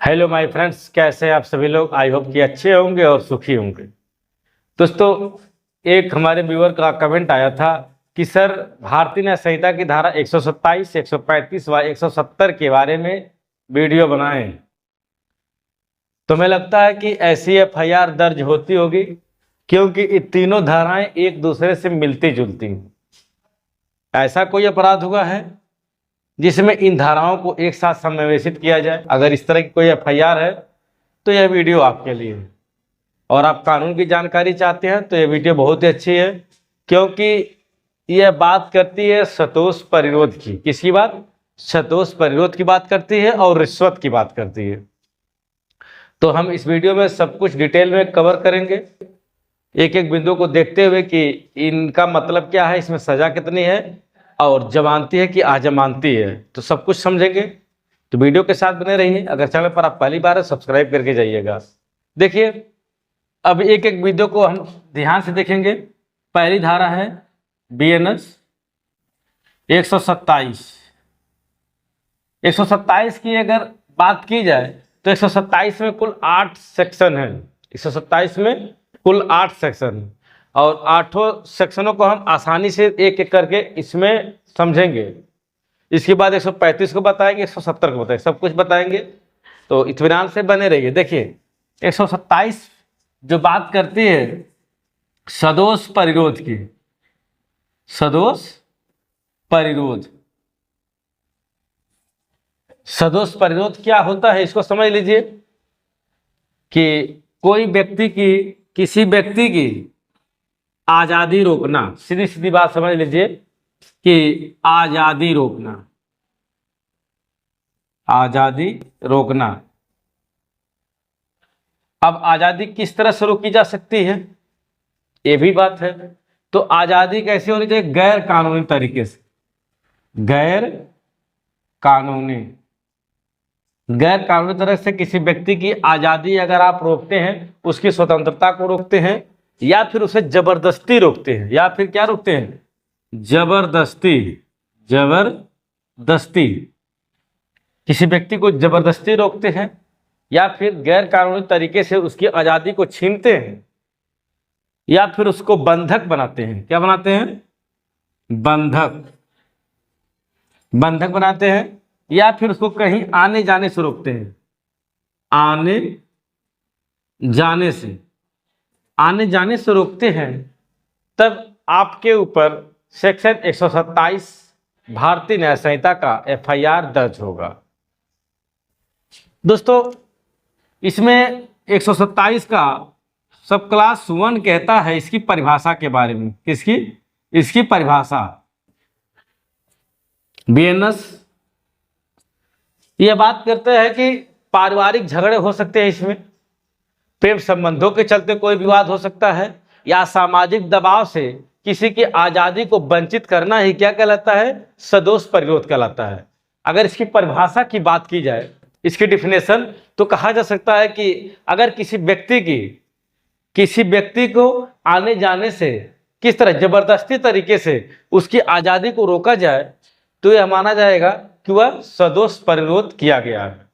Hello my friends, कैसे हैं आप सभी लोग। आई होप कि अच्छे होंगे और सुखी होंगे। दोस्तों, एक हमारे व्यूअर का कमेंट आया था कि सर, भारतीय न्याय संहिता की धारा 127, 135 व 170 के बारे में वीडियो बनाएं। तो हमें लगता है कि ऐसी एफआईआर दर्ज होती होगी, क्योंकि ये तीनों धाराएं एक दूसरे से मिलती जुलती हैं। ऐसा कोई अपराध हुआ है जिसमें इन धाराओं को एक साथ समावेशित किया जाए? अगर इस तरह की कोई एफआईआर है तो यह वीडियो आपके लिए है। और आप कानून की जानकारी चाहते हैं तो यह वीडियो बहुत ही अच्छी है, क्योंकि यह बात करती है सतोष परिरोध की। किसकी बात? सतोष परिरोध की बात करती है और रिश्वत की बात करती है। तो हम इस वीडियो में सब कुछ डिटेल में कवर करेंगे, एक एक बिंदु को देखते हुए कि इनका मतलब क्या है, इसमें सजा कितनी है और जमानती है कि आजमानती है, तो सब कुछ समझेंगे। तो वीडियो के साथ बने रहिए। अगर चैनल पर आप पहली बार है, सब्सक्राइब करके जाइएगा। देखिए, अब एक एक वीडियो को हम ध्यान से देखेंगे। पहली धारा है बीएनएस 127। 127 की अगर बात की जाए तो 127 में कुल 8 सेक्शन है। 127 में कुल 8 सेक्शन है और 8 सेक्शनों को हम आसानी से एक एक करके इसमें समझेंगे। इसके बाद 135 को बताएंगे, 170 को बताएंगे, सब कुछ बताएंगे। तो इत्मीनान से बने रहिए। देखिए, 127 जो बात करती है सदोष परिरोध की। सदोष परिरोध, सदोष परिरोध क्या होता है इसको समझ लीजिए कि कोई व्यक्ति की, किसी व्यक्ति की आजादी रोकना। सीधी सीधी बात समझ लीजिए कि आजादी रोकना, आजादी रोकना। अब आजादी किस तरह से रोकी जा सकती है, ये भी बात है। तो आजादी कैसे होनी चाहिए? गैर कानूनी तरीके से। गैर कानूनी, गैर कानूनी तरह से किसी व्यक्ति की आजादी अगर आप रोकते हैं, उसकी स्वतंत्रता को रोकते हैं, या फिर उसे जबरदस्ती रोकते हैं, या फिर क्या रोकते हैं? जबरदस्ती। जबरदस्ती, किसी व्यक्ति को जबरदस्ती रोकते हैं या फिर गैर कानूनी तरीके से उसकी आजादी को छीनते हैं, या फिर उसको बंधक बनाते हैं। क्या बनाते हैं? बंधक। बंधक बनाते हैं, या फिर उसको कहीं आने जाने से रोकते हैं। आने जाने से, आने जाने से रोकते हैं, तब आपके ऊपर सेक्शन 127 भारतीय न्याय संहिता का एफआईआर दर्ज होगा। दोस्तों, इसमें 127 का सब क्लास 1 कहता है इसकी परिभाषा के बारे में। किसकी? इसकी परिभाषा। बीएनएस यह बात करते हैं कि पारिवारिक झगड़े हो सकते हैं, इसमें प्रेम संबंधों के चलते कोई विवाद हो सकता है, या सामाजिक दबाव से किसी की आजादी को वंचित करना ही क्या कहलाता है? सदोष परिरोध कहलाता है। अगर इसकी परिभाषा की बात की जाए, इसकी डिफिनेशन, तो कहा जा सकता है कि अगर किसी व्यक्ति को आने जाने से किस तरह जबरदस्ती तरीके से उसकी आजादी को रोका जाए, तो यह माना जाएगा कि वह सदोष परिरोध किया गया है।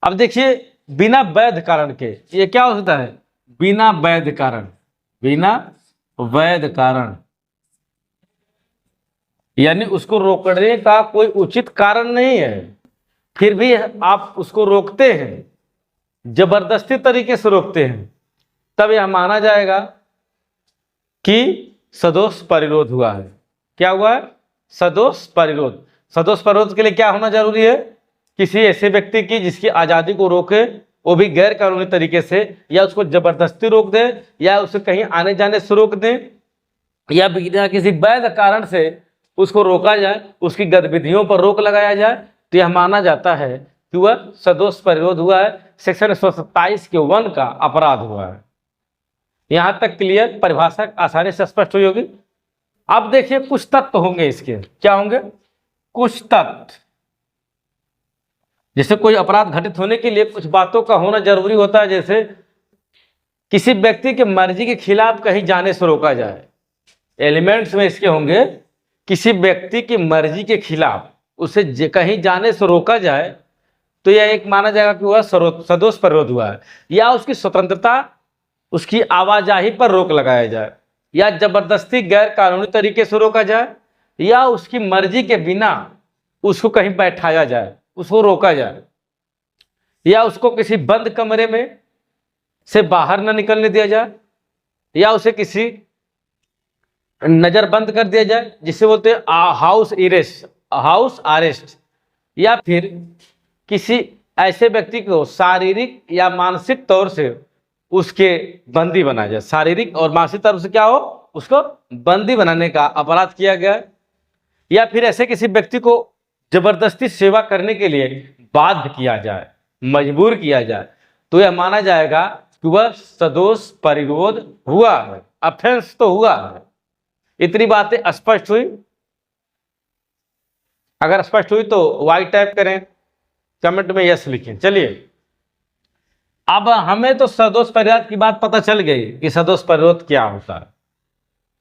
अब देखिए, बिना वैध कारण के, ये क्या होता है? बिना वैध कारण। बिना वैध कारण यानी उसको रोकने का कोई उचित कारण नहीं है, फिर भी आप उसको रोकते हैं, जबरदस्ती तरीके से रोकते हैं, तब यह माना जाएगा कि सदोष परिरोध हुआ है। क्या हुआ है? सदोष परिरोध। सदोष परिरोध के लिए क्या होना जरूरी है? किसी ऐसे व्यक्ति की जिसकी आजादी को रोके, वो भी गैर कानूनी तरीके से, या उसको जबरदस्ती रोक दे, या उसे कहीं आने जाने से रोक दे, या बिना किसी वैध कारण से उसको रोका जाए, उसकी गतिविधियों पर रोक लगाया जाए, तो यह माना जाता है कि वह सदोष परिरोध हुआ है। सेक्शन 127 के 1 का अपराध हुआ है। यहां तक क्लियर? परिभाषा आसानी से स्पष्ट हुई होगी। अब देखिए, कुछ तत्व होंगे इसके। क्या होंगे? कुछ तत्व। जैसे कोई अपराध घटित होने के लिए कुछ बातों का होना जरूरी होता है, जैसे किसी व्यक्ति की मर्जी के खिलाफ कहीं जाने से रोका जाए। एलिमेंट्स में इसके होंगे, किसी व्यक्ति की मर्जी के खिलाफ उसे कहीं जाने से रोका जाए, तो यह एक माना जाएगा कि वह सदोष पर विरोध हुआ है, या उसकी स्वतंत्रता, उसकी आवाजाही पर रोक लगाया जाए, या जबरदस्ती गैर कानूनी तरीके से रोका जाए, या उसकी मर्जी के बिना उसको कहीं बैठाया जाए, उसको रोका जाए, या उसको किसी बंद कमरे में से बाहर न निकलने दिया जाए, या उसे किसी नजर बंद कर दिया जाए जिसे बोलते हैं हाउस अरेस्ट, या फिर किसी ऐसे व्यक्ति को शारीरिक या मानसिक तौर से उसके बंदी बनाया जाए, शारीरिक और मानसिक तौर से क्या हो, उसको बंदी बनाने का अपराध किया गया है, या फिर ऐसे किसी व्यक्ति को जबरदस्ती सेवा करने के लिए बाध्य किया जाए, मजबूर किया जाए, तो यह माना जाएगा कि वह सदोष परिरोध हुआ है, ऑफेंस तो हुआ है। इतनी बातें स्पष्ट हुई? अगर स्पष्ट हुई तो वाई टाइप करें, कमेंट में यस लिखें। चलिए, अब हमें तो सदोष परिरोध की बात पता चल गई कि सदोष परिरोध क्या होता है।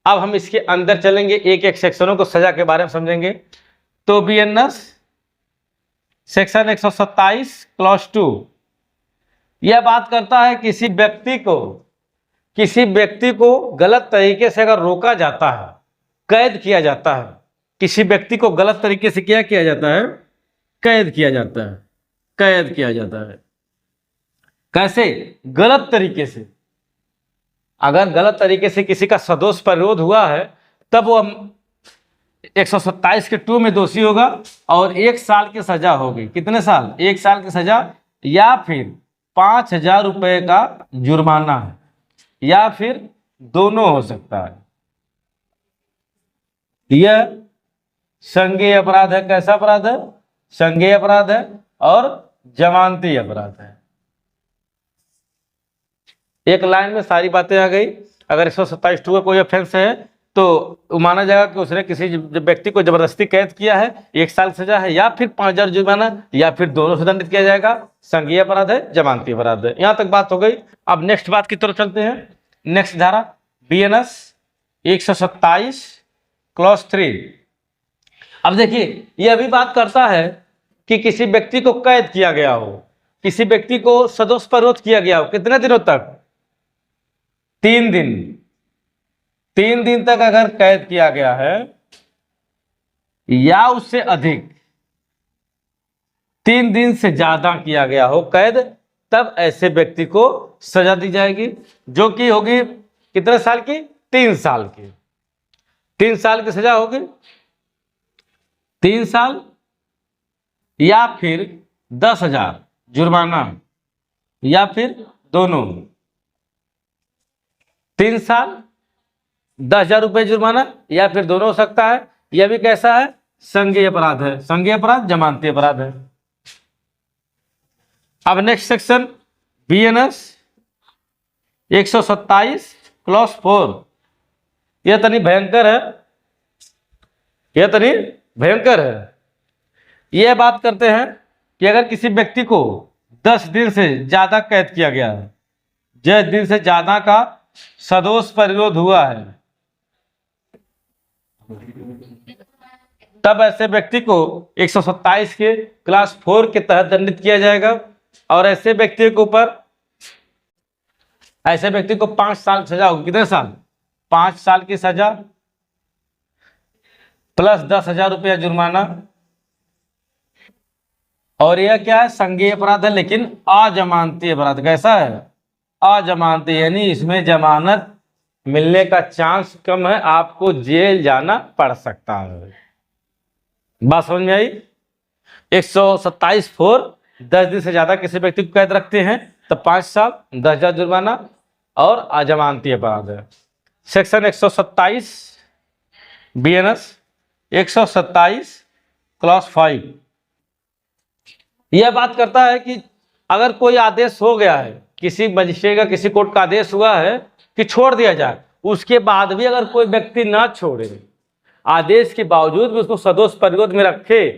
अब हम इसके अंदर चलेंगे, एक एक सेक्शनों को सजा के बारे में समझेंगे। तो बीएनएस सेक्शन 127 क्लॉज 2 यह बात करता है किसी व्यक्ति को गलत तरीके से अगर रोका जाता है, कैद किया जाता है, किसी व्यक्ति को गलत तरीके से क्या किया जाता है, कैद किया जाता है, कैद किया जाता है। कैसे? गलत तरीके से। अगर गलत तरीके से किसी का सदोष परिरोध हुआ है तब वो 127 के 2 में दोषी होगा और 1 साल की सजा होगी। कितने साल? 1 साल की सजा, या फिर 5,000 रुपए का जुर्माना है, या फिर दोनों हो सकता है। यह संज्ञेय अपराध है। कैसा अपराध है? संज्ञेय अपराध है और जमानती अपराध है। एक लाइन में सारी बातें आ गई। अगर 127(2) का कोई ऑफेंस है तो माना जाएगा कि उसने किसी व्यक्ति को जबरदस्ती कैद किया है, 1 साल सजा है, या फिर 5,000 जुर्माना, या फिर दोनों से दंडित किया जाएगा। संज्ञेय अपराध है, जमानती अपराध है। यहां तक बात हो गई। अब नेक्स्ट बात की तरफ चलते हैं। नेक्स्ट धारा बीएनएस 127 क्लॉज 3। अब देखिए, यह भी बात करता है कि किसी व्यक्ति को कैद किया गया हो, किसी व्यक्ति को सदोष परिरोध किया गया हो। कितने दिनों तक? 3 दिन। 3 दिन तक अगर कैद किया गया है या उससे अधिक, 3 दिन से ज्यादा किया गया हो कैद, तब ऐसे व्यक्ति को सजा दी जाएगी, जो कि होगी कितने साल की? 3 साल की। 3 साल की सजा होगी, 3 साल, या फिर 10,000 जुर्माना, या फिर दोनों। 3 साल, 10,000 रुपए जुर्माना, या फिर दोनों हो सकता है। यह भी कैसा है? संज्ञेय अपराध है। संज्ञेय अपराध, जमानती अपराध है। अब नेक्स्ट सेक्शन बीएनएस 127 क्लॉज 4। यह तनी भयंकर है, यह तनी भयंकर है। यह बात करते हैं कि अगर किसी व्यक्ति को 10 दिन से ज्यादा कैद किया गया है, 10 दिन से ज्यादा का सदोष परिरोध हुआ है, तब ऐसे व्यक्ति को 127 के क्लास 4 के तहत दंडित किया जाएगा। और ऐसे व्यक्ति के ऊपर, ऐसे व्यक्ति को 5 साल सजा होगी। कितने साल? 5 साल की सजा प्लस 10,000 रुपया जुर्माना। और यह क्या है? संज्ञेय अपराध है, लेकिन अजमानती अपराध। कैसा है? अजमानती, यानी इसमें जमानत मिलने का चांस कम है, आपको जेल जाना पड़ सकता है। बात समझ में आई? 127(4) 10 दिन से ज्यादा किसी व्यक्ति को कैद रखते हैं तो 5 साल, 10,000 जुर्माना और अजमानती अपराध है। सेक्शन 127 बीएनएस 127 क्लॉज 5 यह बात करता है कि अगर कोई आदेश हो गया है, किसी मजिस्ट्रेट का, किसी कोर्ट का आदेश हुआ है कि छोड़ दिया जाए, उसके बाद भी अगर कोई व्यक्ति ना छोड़े, आदेश के बावजूद भी उसको सदोष परिरोध में रखे,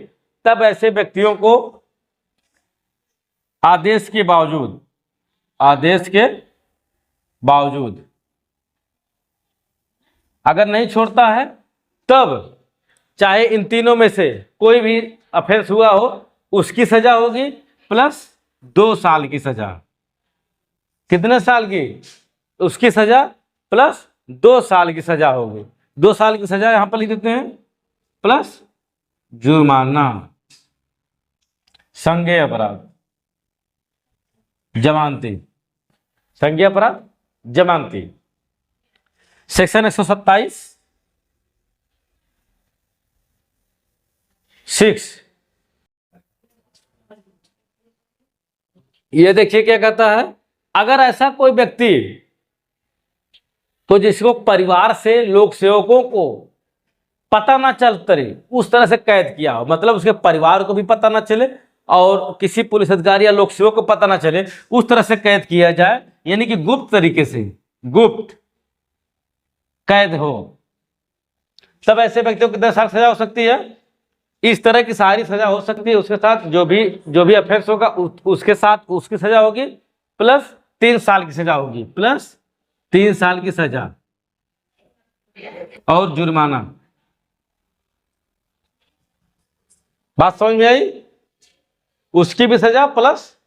तब ऐसे व्यक्तियों को आदेश के बावजूद अगर नहीं छोड़ता है, तब चाहे इन तीनों में से कोई भी ऑफेंस हुआ हो, उसकी सजा होगी, प्लस 2 साल की सजा। कितने साल की? उसकी सजा प्लस 2 साल की सजा होगी। 2 साल की सजा यहां पर लिख देते हैं, प्लस जुर्माना, संज्ञेय अपराध, जमानती, संज्ञेय अपराध जमानती। सेक्शन 127(6) ये देखिए क्या कहता है, अगर ऐसा कोई व्यक्ति तो जिसको परिवार से लोक सेवकों को पता ना चल करे उस तरह से कैद किया हो, मतलब उसके परिवार को भी पता ना चले और किसी पुलिस अधिकारी या लोक सेवक को पता ना चले, उस तरह से कैद किया जाए, यानी कि गुप्त तरीके से गुप्त कैद हो, तब ऐसे व्यक्तियों को कितने साल सजा हो सकती है? इस तरह की सारी सजा हो सकती है। उसके साथ जो भी अफेंस होगा उसके साथ उसकी सजा होगी प्लस 3 साल की सजा होगी, प्लस 3 साल की सजा और जुर्माना। बात समझ में आई? उसकी भी सजा प्लस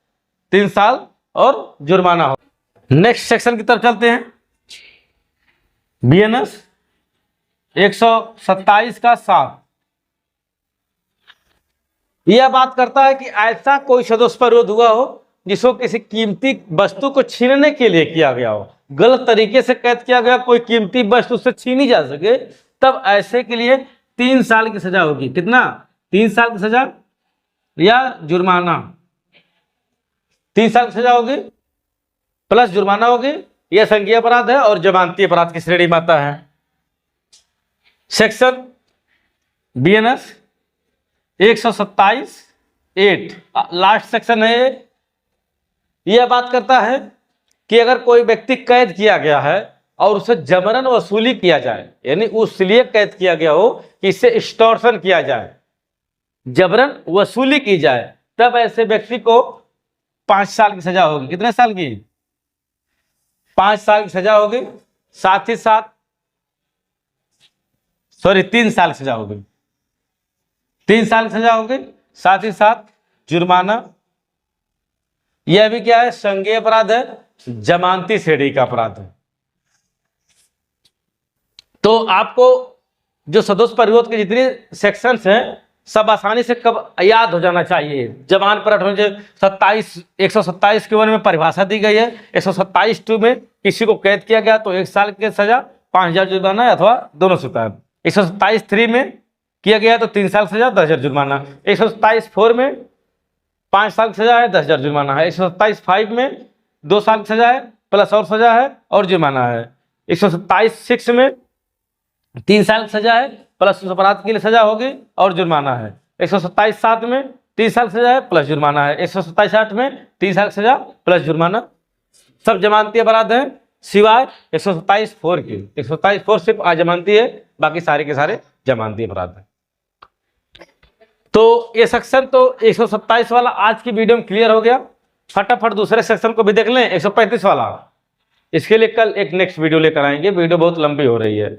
3 साल और जुर्माना हो। नेक्स्ट सेक्शन की तरफ चलते हैं। BNS 127 का 7 यह बात करता है कि ऐसा कोई सदस्य पर विरोध हुआ हो जिसको किसी कीमती वस्तु को छीनने के लिए किया गया हो, गलत तरीके से कैद किया गया, कोई कीमती वस्तु उससे छीनी जा सके, तब ऐसे के लिए 3 साल की सजा होगी। कितना? 3 साल की सजा या जुर्माना। 3 साल की सजा होगी प्लस जुर्माना होगी। यह संज्ञेय अपराध है और जमानती अपराध की श्रेणी में आता है। सेक्शन BNS 127(8) लास्ट सेक्शन है। यह बात करता है कि अगर कोई व्यक्ति कैद किया गया है और उसे जबरन वसूली किया जाए, यानी उसलिए कैद किया गया हो कि इससे एक्सटॉर्शन किया जाए, जबरन वसूली की जाए, तब ऐसे व्यक्ति को 5 साल की सजा होगी। कितने साल की? 5 साल की सजा होगी। साथ ही साथ 3 साल की सजा होगी। 3 साल की सजा होगी, साथ ही साथ जुर्माना। यह भी क्या है? संज्ञेय अपराध है, जमानती श्रेणी का अपराध है। तो आपको जो सदस्य पर विरोध के जितने सेक्शंस हैं सब आसानी से कब याद हो जाना चाहिए। जबान पर 127 के 1 में परिभाषा दी गई है। 127(2) में किसी को कैद किया गया तो 1 साल की सजा, 5,000 जुर्माना अथवा दोनों सजा। 127(3) में किया गया तो 3 साल सजा, 10,000 जुर्माना। 127(4) में 5 साल की सजा है, 10,000 जुर्माना है। 127(5) में 2 साल की सजा है प्लस और सजा है और जुर्माना है। 127(6) में 3 साल की सजा है प्लस उस अपराध के लिए सजा होगी और जुर्माना है। 127(7) में 3 साल की सजा है प्लस जुर्माना है। 127(8) में 3 साल की सजा प्लस जुर्माना। सब जमानती अपराध हैं सिवाय 127(4) के। 127(4) सिर्फ अजमानती है, बाकी सारे के सारे जमानती अपराध हैं। तो ये सेक्शन तो 127 वाला आज की वीडियो में क्लियर हो गया। फटाफट दूसरे सेक्शन को भी देख लें, 135 वाला। इसके लिए कल एक नेक्स्ट वीडियो लेकर आएंगे, वीडियो बहुत लंबी हो रही है।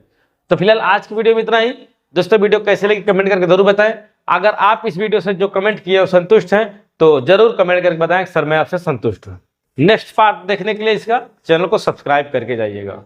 तो फिलहाल आज की वीडियो में इतना ही। दोस्तों वीडियो कैसे लगी कमेंट करके जरूर बताएं। अगर आप इस वीडियो से जो कमेंट किए और संतुष्ट हैं तो जरूर कमेंट करके बताएं कि सर मैं आपसे संतुष्ट हूं। नेक्स्ट पार्ट देखने के लिए इसका चैनल को सब्सक्राइब करके जाइएगा।